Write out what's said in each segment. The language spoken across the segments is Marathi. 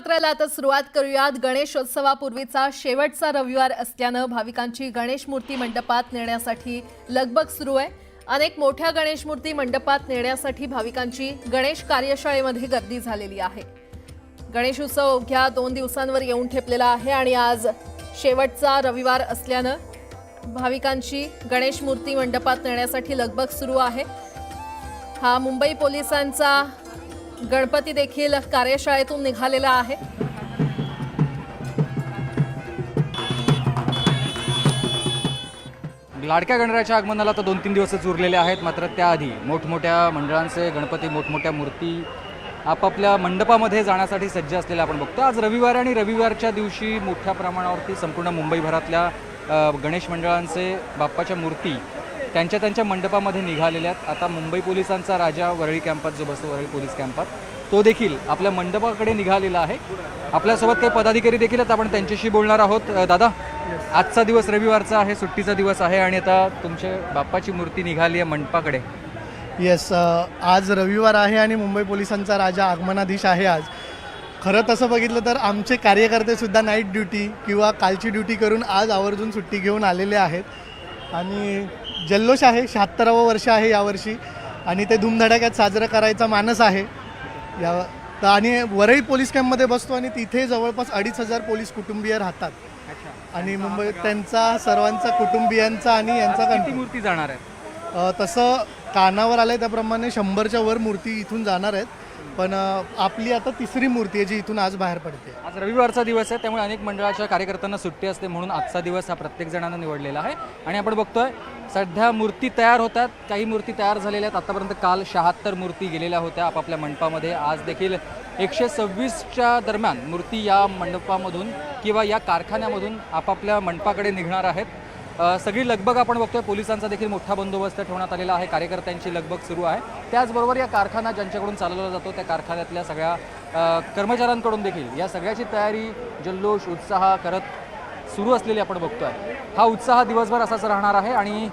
बातमीपत्राला आता सुरुवात करूयात। गणेशोत्सवापूर्वीचा शेवटचा रविवार असल्यानं भाविकांची गणेश मूर्ती मंडपात नेण्यासाठी लगबग सुरू आहे। अनेक मोठ्या गणेश मूर्ती मंडपात नेण्यासाठी भाविकांची गणेश कार्यशाळेमध्ये गर्दी झालेली आहे। गणेश उत्सव अवघ्या 2 दिवसांवर येऊन ठेपलेला आहे आणि आज शेवटचा रविवार असल्यानं भाविकांची गणेश मूर्ती मंडपात नेण्यासाठी लगबग सुरू आहे। हा मुंबई पोलिसांचा गणपती देखील कार्यशाळेतून निघालेला आहे। लाडक्या गणरायाच्या आगमनाला तर 2-3 दिवसच उरलेले आहेत, मात्र त्याआधी मोठमोठ्या मंडळांचे गणपती, मोठमोठ्या मूर्ती आपापल्या मंडपामध्ये जाण्यासाठी सज्ज असलेल्या आपण बघतो। आज रविवार आणि रविवारच्या दिवशी मोठ्या प्रमाणावरती संपूर्ण मुंबईभरातल्या गणेश मंडळांचे बाप्पाच्या मूर्ती त्यांच्या मंडपामध्ये निघालेल्या आहेत। आता मुंबई पोलिसांचा राजा वरळी कॅम्पात जो बसतो, वरळी पोलीस कॅम्पात, तो देखील आपल्या मंडपाकडे निघालेला आहे। आपल्यासोबत काही पदाधिकारी देखील आहेत, आपण त्यांच्याशी बोलणार आहोत। दादा, आजचा दिवस रविवारचा आहे, सुट्टीचा दिवस आहे आणि आता तुमच्या बाप्पाची मूर्ती निघाली आहे मंडपाकडे। येस, आज रविवार आहे आणि मुंबई पोलिसांचा राजा आगमनाधीश आहे। आज खरं तसं बघितलं तर आमचे कार्यकर्तेसुद्धा नाईट ड्युटी किंवा कालची ड्युटी करून आज आवर्जून सुट्टी घेऊन आलेले आहेत आणि जल्लोष आहे। 76वं वर्ष आहे यावर्षी आणि ते धूमधडाक्यात साजरं करायचा मानस आहे या। आणि वरळी पोलीस कॅम्पमध्ये बसतो आणि तिथे जवळपास 2,500 पोलीस कुटुंबीय राहतात आणि मुंबईत त्यांचा सर्वांचा कुटुंबियांचा आणि यांचा किती मूर्ती जाणार आहे? तसं कानावर आलं आहे त्याप्रमाणे 100च्या वर मूर्ती इथून जाणार आहेत, पण आपली आता 3री मूर्ती आहे जी इथून आज बाहेर पडते। आज रविवारचा दिवस आहे, त्यामुळे अनेक मंडळाच्या कार्यकर्त्यांना सुट्टी असते, म्हणून आजचा दिवस हा प्रत्येक जणांना निवडलेला आहे। आणि आपण बघतोय सध्या मूर्ती तयार होतात, काही मूर्ती तयार झालेल्या आहेत। आतापर्यंत काल 76 मूर्ती गेलेल्या होत्या आपापल्या मंडपामध्ये। आज देखील 126च्या दरम्यान मूर्ती या मंडपामधून किंवा या कारखान्यामधून आपापल्या मंडपाकडे निघणार आहेत। सगळी लगबग आपण बघतोय, पोलिसांचा देखील मोठा बंदोबस्त ठेवण्यात आलेला आहे, कार्यकर्त्यांची लगबग सुरू आहे। त्याचबरोबर या कारखाना ज्यांच्याकडून चालवला जातो त्या कारखान्यातल्या सगळ्या कर्मचाऱ्यांकडून देखील या सगळ्याची तयारी, जल्लोष, उत्साह करत सुरू असलेली आपण बघतोय। हा उत्साह दिवसभर असाच राहणार आहे आणि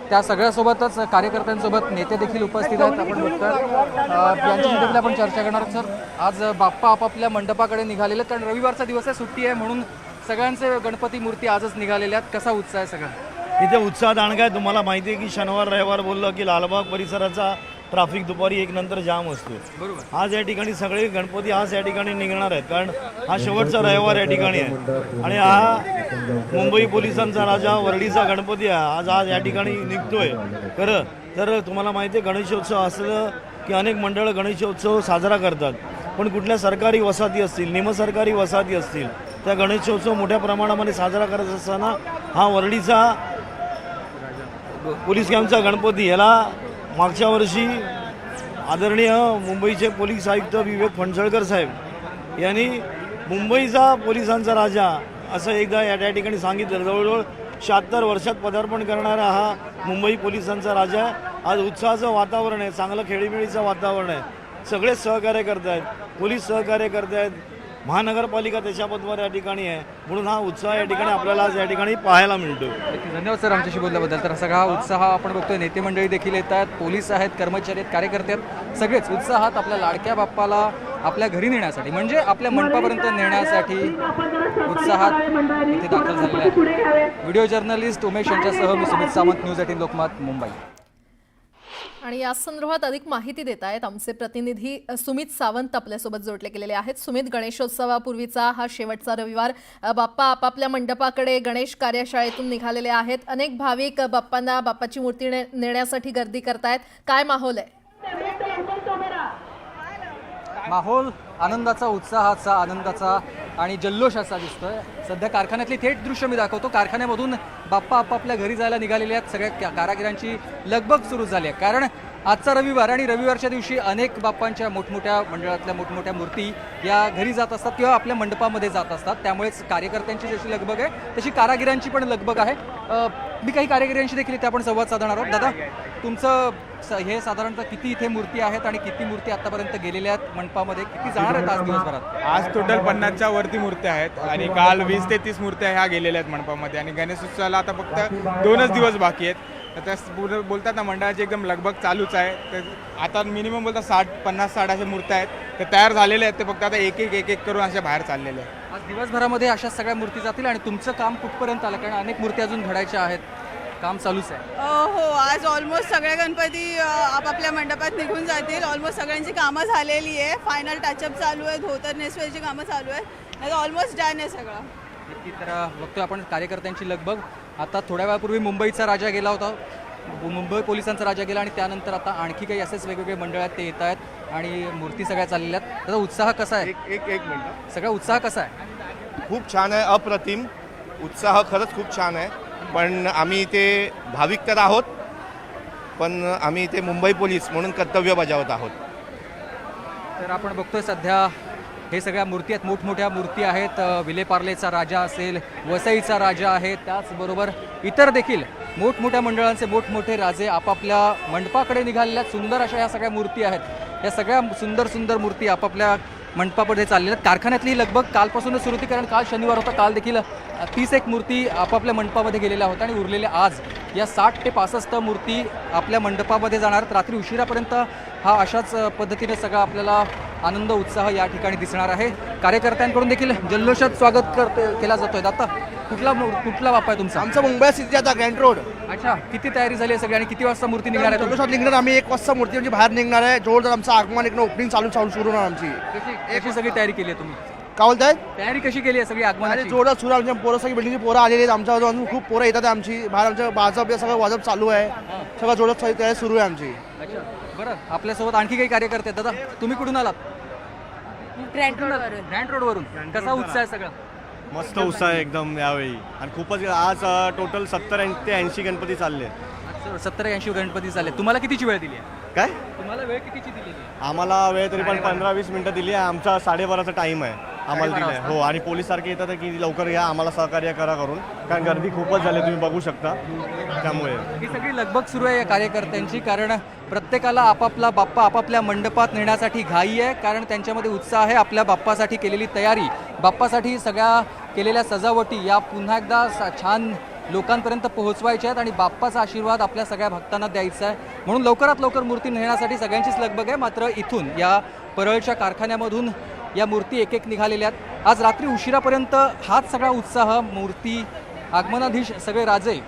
त्या सगळ्यासोबतच कार्यकर्त्यांसोबत नेते देखील उपस्थित आहेत। आपण बघतोय यांच्याशी देखील आपण चर्चा करणार आहोत। सर, आज बाप्पा आपापल्या मंडपाकडे निघालेले आहेत, कारण रविवारचा दिवस आहे, सुट्टी आहे, म्हणून सगळ्यांचे गणपती मूर्ती आजच निघालेल्या आहेत। कसा उत्साह आहे सगळा? इथे उत्साह दांडगा आहे। तुम्हाला माहिती आहे की शनिवार रविवार बोललं की लालबाग परिसराचा ट्रॅफिक दुपारी 1 नंतर जाम असतो। बरोबर। आज या ठिकाणी सगळे गणपती आज या ठिकाणी निघणार आहेत, कारण हा शेवटचा रविवार या ठिकाणी आहे आणि हा मुंबई पोलिसांचा राजा वरळीचा गणपती आहे। आज या ठिकाणी निघतोय। खरं तर तुम्हाला माहिती आहे गणेशोत्सव असलं की अनेक मंडळं गणेशोत्सव साजरा करतात, पण कुठल्या सरकारी वसाहती असतील, निमसरकारी वसाहती असतील, त्या गणेशोत्सव मोठ्या प्रमाणामध्ये साजरा करत असताना हा वरळीचा पोलीस कॅम्पचा गणपती याला मागच्या वर्षी आदरणीय मुंबईचे पोलीस आयुक्त विवेक फणसळकर साहेब यांनी मुंबईचा पोलिसांचा राजा असं एकदा या ठिकाणी सांगितलं। जवळजवळ 76 वर्षात पदार्पण करणारा हा मुंबई पोलिसांचा राजा आहे। आज उत्साहाचं वातावरण आहे, चांगलं खेळीमेळीचं वातावरण आहे, सगळे सहकार्य करत आहेत, पोलीस सहकार्य करत आहेत, महानगरपालिका त्याच्याबद्दल या ठिकाणी आहे, म्हणून हा उत्साह या ठिकाणी आपल्याला आज या ठिकाणी पाहायला मिळतो। धन्यवाद सर आमच्याशी बोलल्याबद्दल। तर सगळा उत्साह आपण बघतोय, नेते मंडळी देखील येत आहेत, पोलीस आहेत, कर्मचारी आहेत, कार्यकर्ते आहेत, सगळेच उत्साहात आपल्या लाडक्या बाप्पाला आपल्या घरी नेण्यासाठी, म्हणजे आपल्या मंडपापर्यंत नेण्यासाठी उत्साहात इथे दाखल झालेले आहेत। व्हिडिओ जर्नलिस्ट उमेश यांच्यासह मी सुमित सावंत, न्यूज 18 लोकमत, मुंबई। आणि या संदर्भात अधिक माहिती देत आहेत आमचे प्रतिनिधी सुमित सावंत आपल्यासोबत जोडले गेलेले आहेत। सुमित, गणेशोत्सवापूर्वीचा हा शेवटचा रविवार, बाप्पा आपापल्या मंडपाकडे गणेश कार्यशाळेतून निघालेले आहेत। अनेक भाविक बाप्पाची मूर्ती नेण्यासाठी गर्दी करतायत, काय माहोल आहे? माहोल आनंदाचा, उत्साहाचा, आनंदाचा आणि जल्लोष असा दिसतोय। सध्या कारखान्यातली थेट दृश्य मी दाखवतो। कारखान्यामधून बाप्पा आपापल्या घरी जायला निघालेले आहेत, सगळ्या कारागिरांची लगबग सुरू झाली आहे, कारण आजचा रविवार आणि रविवारच्या दिवशी अनेक बाप्पांच्या मोठमोठ्या मंडळातल्या मोठमोठ्या मूर्ती या घरी जात असतात किंवा आपल्या मंडपामध्ये जात असतात, त्यामुळेच कार्यकर्त्यांची जशी लगबग आहे तशी कारागिरांची पण लगबग आहे। मी काही कारागिरांशी देखील इथे आपण संवाद साधणार आहोत। दादा, तुमचं हे साधारणतः किती इथे मूर्ती आहेत आणि किती मूर्ती आतापर्यंत गेलेल्या आहेत मंडपामध्ये, किती जाणार आहेत आज दिवसभरात? आज टोटल 50च्या वरती मूर्त्या आहेत आणि काल 20 ते 30 मूर्त्या ह्या गेलेल्या आहेत मंडपामध्ये आणि गणेशोत्सवाला आता फक्त 2च दिवस बाकी आहेत। तर त्या पूर्ण बोलतात ना मंडळाची एकदम लगबग चालूच आहे. तर आता मिनिमम बोलतात 50-60 अशा मूर्त्या आहेत तर तयार झालेल्या आहेत. ते फक्त आता एक एक करून अशा बाहेर चाललेल्या आहेत. आज दिवसभरामध्ये अशा सगळ्या मूर्ती जातील आणि तुमचं काम कुठपर्यंत आलं, कारण अनेक मूर्ती अजून घडायच्या आहेत, काम चालूच आहे. हो, आज ऑलमोस्ट सगळे गणपती आपापल्या मंडपात निघून जातील. ऑलमोस्ट सगळ्यांची कामं झालेली आहे. फायनल टचअप चालू आहे, धोतर नेसवायची कामं चालू आहे. ऑलमोस्ट डन आहे सगळं. नक्की. तर बघतोय आपण कार्यकर्त्यांची लगबग. आता थोड्या वेळापूर्वी मुंबईचा राजा गेला होता, मुंबई पोलिसांचा राजा गेला आणि त्यानंतर आता आणखी काही असेच वेगवेगळे मंडळ आहेत ते येत आहेत आणि मूर्ती सगळ्या चाललेल्या आहेत. त्याचा उत्साह कसा आहे? एक मिनिट. सगळा उत्साह कसा आहे? खूप छान आहे, अप्रतिम उत्साह, खरंच खूप छान आहे. पण आम्ही इथे भाविक तर आहोत, पण आम्ही इथे मुंबई पोलीस म्हणून कर्तव्य बजावत आहोत. तर आपण बघतोय सध्या हे सगळ्या मूर्ती आहेत, मोठमोठ्या मूर्ती आहेत. विलेपार्लेचा राजा असेल, वसईचा राजा आहे, त्याचबरोबर इतर देखील मोठमोठ्या मंडळांचे मोठमोठे राजे आपापल्या मंडपाकडे निघालेल्या सुंदर अशा ह्या सगळ्या मूर्ती आहेत. या सगळ्या सुंदर सुंदर मूर्ती आपापल्या मंडपामध्ये चाललेल्या आहेत. कारखान्यातली ही लगबग कालपासूनच सुरू होती, कारण काल शनिवार होता. काल देखील 31 मूर्ती आपापल्या मंडपामध्ये गेलेल्या होत्या आणि उरलेल्या आज या 60 ते 65 मूर्ती आपल्या मंडपामध्ये जाणार. रात्री उशिरापर्यंत हा अशाच पद्धतीने सगळा आपल्याला आनंद उत्साह या ठिकाणी दिसणार आहे. कार्यकर्त्यांकडून देखील जल्लोषात स्वागत केला जातोय. आता कुठला बाप्पा आहे तुमचा? आमचा मुंबई सिटीचा ग्रँड रोड अच्छा, किती तयारी झाली आहे सगळी आणि किती वाजता मूर्ती निघणार आहे? जल्लोषात निघणार. आम्ही 1 वाजता मूर्ती म्हणजे बाहेर निघणार आहे. जोरदार आमचं आगमन, एक ओपनिंग चालू सुरू होणार आमची. कशी सगळी तयारी केली आहे तुम्ही? काय बोलताय? तयारी कशी केली आहे सगळी आणि आगमनाची? जोरदार सुरू. आमच्या पोरं सगळी बिल्डिंगची पोरं आलेली आहेत. आमच्या अजून खूप पोरं येतात आमची. बाहेर आमच्या बाजप या सगळं वाजप चालू आहे. सगळं जोरदार तयारी सुरू आहे आमची. अच्छा, बरं. आपल्यासोबत आणखी काही कार्यकर्ते आहेत. दादा, तुम्ही कुठून आलात? ग्रँड रोडवरून. कसा उत्साह आहे सगळा? मस्त उत्साह आहे एकदम यावेळी. आणि खूपच आज टोटल 70 ते 80 गणपती चालले. 70-80 गणपती झाले. तुम्हाला कितीची वेळ दिली आहे? काय तुम्हाला वेळ कितीची दिलेली आहे? आम्हाला वेळ तरी पण 15-20 मिनिटं दिली आहे. आमचा 12:30चा टाईम आहे आम्हाला 12:30 दिला. हो, आणि पोलीस सारखे येतात की लवकर या, आम्हाला सहकार्य करा करून, कारण गर्दी खूपच झाली, तुम्ही बघू शकता. त्यामुळे ही सगळी लगबग सुरू आहे या कार्यकर्त्यांची, कारण प्रत्येकाला आपापला बाप्पा आपापल्या मंडपात नेण्यासाठी घाई आहे, कारण त्यांच्यामध्ये उत्साह आहे. आपल्या बाप्पासाठी केलेली तयारी, बाप्पासाठी सगळ्या केलेल्या सजावटी या पुन्हा एकदा छान लोकांपर्यंत पोहोचवायच्या आहेत आणि बाप्पाचा आशीर्वाद आपल्या सगळ्या भक्तांना द्यायचा आहे. म्हणून लवकरात लवकर मूर्ती नेण्यासाठी सगळ्यांचीच लगबग आहे. मात्र इथून या परळच्या कारखान्यामधून या मूर्ती एक एक निघालेल्या आहेत. आज रात्री उशिरापर्यंत हाच सगळा उत्साह, मूर्ती, आगमनाधीश सगळे राजे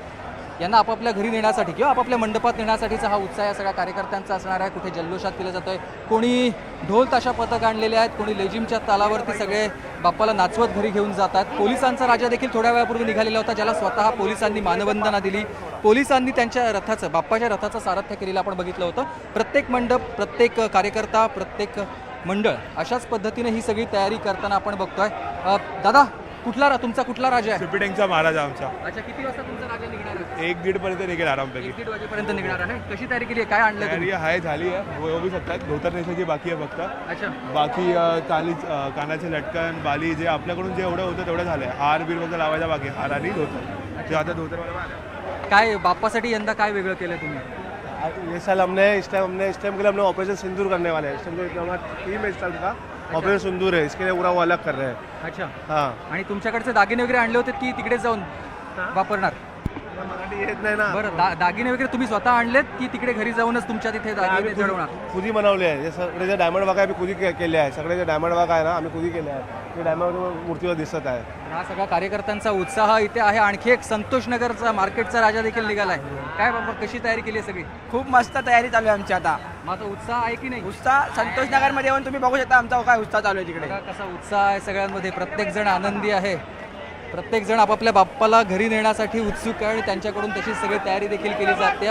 यांना आपापल्या घरी नेण्यासाठी किंवा आपापल्या मंडपात नेण्यासाठीचा हा उत्साह या सगळ्या कार्यकर्त्यांचा असणार आहे. कुठे जल्लोषात केलं जातं आहे, कोणी ढोल ताशा पथक आणलेले आहेत, कोणी लेझिमच्या तालावरती सगळे बाप्पाला नाचवत घरी घेऊन जातात. पोलिसांचा राजा देखील थोड्या वेळापूर्वी निघालेला होता, ज्याला स्वतः पोलिसांनी मानवंदना दिली. पोलिसांनी त्यांच्या रथाचं, बाप्पाच्या रथाचं सारथ्य केलेलं आपण बघितलं होतं. प्रत्येक मंडप, प्रत्येक कार्यकर्ता, प्रत्येक मंडळ अशाच पद्धतीने ही सगळी तयारी करताना आपण बघतोय. दादा, तुमचा कुठला राजा आहे? सिपिटेंगचा महाराज आमचा. अच्छा, किती वाजता तुमचा राजा निघणार आहे? 1-1:30 पर्यंत निघेल आरामपैकी. 1-1:30 वाजेपर्यंत निघणार आहे. कशी तयारी केली आहे? काय आणलं तयारी तुम्ही? आहे, झाली आहे, हो बी शकतात. धोतर नेसायची बाकी आहे फक्त. अच्छा, बाकी चाली, कानाचे लटकन, बाली, जे आपल्याकडून जे एवढं होतं तेवढं झालंय. हार बीर फक्त लावायचा बाकी, हार आणि धोतर. ते आता धोतर काय बाप्पासाठी यंदा काय वेगळं केलं तुम्ही? ये साल इस टाइम के लिए हमने ऑपरेशन सिंदूर करने वाले हैं. इस टाइम जो हमारा टीम है इस साल का ऑपरेशन सिंदूर है, इसके लिए पूरा वो अलग कर रहे हैं. अच्छा, हाँ, आणि तुमच्याकडचे दागिने वगैरे आणले होते की तिकडे जाऊन वापरणार? मराठी येत नाही ना. बरं, दागिने वगैरे तुम्ही स्वतः आणलेत की तिकडे घरी जाऊनच तुमच्या तिथे दागिने चढवणार? खुद ही बनवले आहे. सगळे जे डायमंड वाघ आहे आम्ही खुद ही केले आहे. सगळे जे डायमंड वाघ आहे ना आम्ही खुद ही केले आहे. ते डायमंड मूर्तीवर दिसत आहे. हा सगळा कार्यकर्त्यांचा उत्साह इथे आहे. आणखी एक संतोष नगरचा मार्केटचा राजा देखील निघालाय. काय बाबा, कशी तयारी केली आहे सगळी? खूप मस्त तयारी चालू आहे आमची आता. माझा उत्साह आहे की नाही? उत्साह संतोष नगरमध्ये येऊन तुम्ही बघू शकता आमचा काय उत्साह चालू आहे तिकडे. बघा कसा उत्साह आहे सगळ्यांमध्ये. प्रत्येक जण आनंदी आहे. प्रत्येक जण आपापल्या बाप्पाला घरी नेण्यासाठी उत्सुक आहे आणि त्यांच्याकडून तशीच सगळी तयारी देखील केली जाते.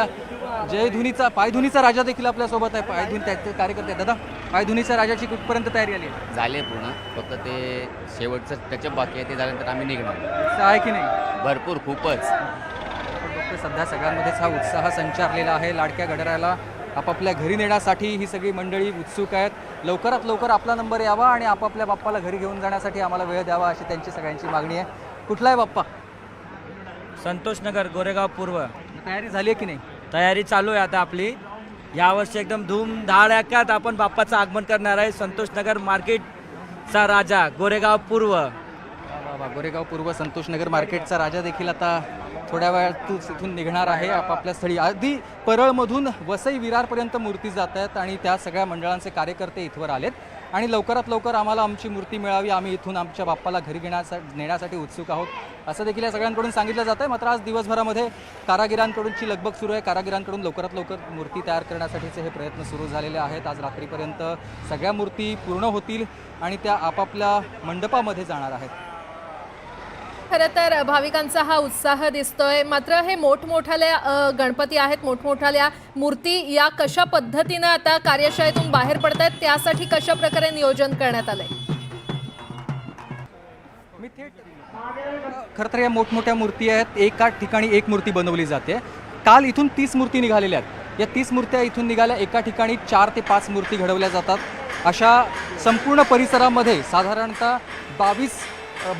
जयधुनीचा, पायधुनीचा राजा देखील आपल्यासोबत आहे. पायधुनी त्याचे कार्यकर्ते आहेत. दादा, पायधुनीच्या राजाची कुठपर्यंत तयारी आली आहे? झाले पूर्ण, फक्त ते शेवटचं टचअप बाकी आहे, ते झाल्यानंतर आम्ही निघणार. उत्साह आहे की नाही? भरपूर, खूपच. आपण बघतोय सध्या सगळ्यांमध्येच हा उत्साह संचारलेला आहे. लाडक्या घड्याळाला आपापल्या घरी नेण्यासाठी ही सगळी मंडळी उत्सुक आहेत. लवकरात लवकर आपला नंबर यावा आणि आपापल्या बाप्पाला घरी घेऊन जाण्यासाठी आम्हाला वेळ द्यावा, अशी त्यांची सगळ्यांची मागणी आहे. कुठला आहे बाप्पा? संतोष नगर, गोरेगाव पूर्व. तयारी झाली आहे की नाही? तयारी चालू आहे आता आपली. यावर्षी एकदम धूमधडाक्यात आपण बाप्पाचं आगमन करणार आहे. संतोष नगर मार्केटचा राजा, गोरेगाव पूर्व. गोरेगाव पूर्व संतोष नगर मार्केटचा राजा देखील आता थोड्या वेळातच इथून निघणार आहे आपापल्या स्थळी. अगदी परळमधून वसई विरारपर्यंत मूर्ती जात आहेत आणि त्या सगळ्या मंडळांचे कार्यकर्ते इथवर आलेत आणि लवकरात लवकर आम्हाला आमची मूर्ती मिळावी, आम्ही इथून आमच्या बाप्पाला घरी नेण्यासाठी उत्सुक आहोत असं देखील या सगळ्यांकडून सांगितलं जातं आहे. मात्र आज दिवसभरामध्ये कारागिरांकडूनची लगबग सुरू आहे. कारागिरांकडून लवकरात लवकर मूर्ती तयार करण्यासाठीचे हे प्रयत्न सुरू झालेले आहेत. आज रात्रीपर्यंत सगळ्या मूर्ती पूर्ण होतील आणि त्या आपापल्या मंडपामध्ये जाणार आहेत. खरं तर भाविकांचा हा उत्साह दिसतोय. मात्र हे मोठमोठ्याल्या गणपती आहेत, मोठमोठ्याल्या मूर्ती या कशा पद्धतीनं आता कार्यशाळेतून बाहेर पडत आहेत, त्यासाठी कशा प्रकारे नियोजन करण्यात आलंय? मी थेट खरं तर या मोठमोठ्या मूर्ती आहेत. एका ठिकाणी एक मूर्ती बनवली जाते. काल इथून 30 मूर्ती निघालेल्या आहेत. या 30 मूर्त्या इथून निघाल्या. एका ठिकाणी 4 ते 5 मूर्ती घडवल्या जातात. अशा संपूर्ण परिसरामध्ये साधारणतः 22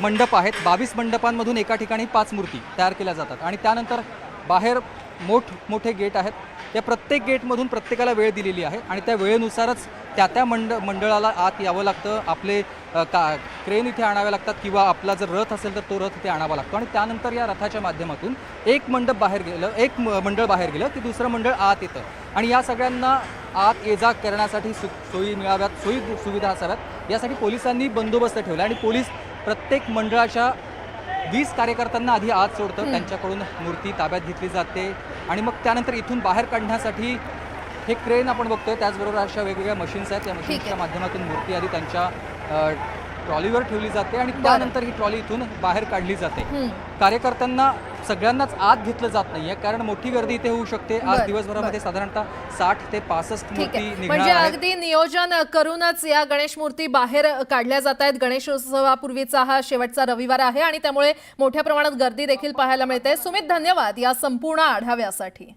मंडप आहेत. 22 मंडपांमधून एका ठिकाणी 5 मूर्ती तयार केल्या जातात आणि त्यानंतर बाहेर मोठमोठे गेट आहेत. त्या प्रत्येक गेटमधून प्रत्येकाला वेळ दिलेली आहे आणि त्या वेळेनुसारच त्या मंडळाला आत यावं लागतं. आपले क्रेन इथे आणावे लागतात किंवा आपला जर रथ असेल तर तो रथ इथे आणावा लागतो आणि त्यानंतर या रथाच्या माध्यमातून एक मंडळ बाहेर गेलं की दुसरं मंडळ आत येतं आणि या सगळ्यांना आत ये जा करण्यासाठी सोयी मिळाव्यात, सोयी सुविधा असाव्यात यासाठी पोलिसांनी बंदोबस्त ठेवला आणि पोलीस प्रत्येक मंडळाच्या 20 कार्यकर्त्यांना आधी आत सोडतं. त्यांच्याकडून मूर्ती ताब्यात घेतली जाते आणि मग त्यानंतर इथून बाहेर काढण्यासाठी हे क्रेन आपण बघतोय. त्याचबरोबर अशा वेगवेगळ्या मशीन्स आहेत. या मशीन्सच्या माध्यमातून मूर्ती आधी त्यांच्या ट्रॉलीवर ठेवली जाते आणि त्यानंतर ही ट्रॉली इथून बाहेर काढली जाते. कार्यकर्त्यांना सगळ्यांनाच आत घेतलं जात नाहीये कारण मोठी गर्दी इथे होऊ शकते. आज दिवसभरामध्ये साधारणतः 60 ते 65 मूर्ती निघणार म्हणजे आहेत. अगदी नियोजन करूनच या गणेश मूर्ती बाहेर काढल्या जात आहेत. गणेशोत्सवापूर्वीचा हा शेवटचा रविवार आहे आणि त्यामुळे मोठ्या प्रमाणात गर्दी देखील पाहायला मिळते. सुमित, धन्यवाद या संपूर्ण आढाव्यासाठी.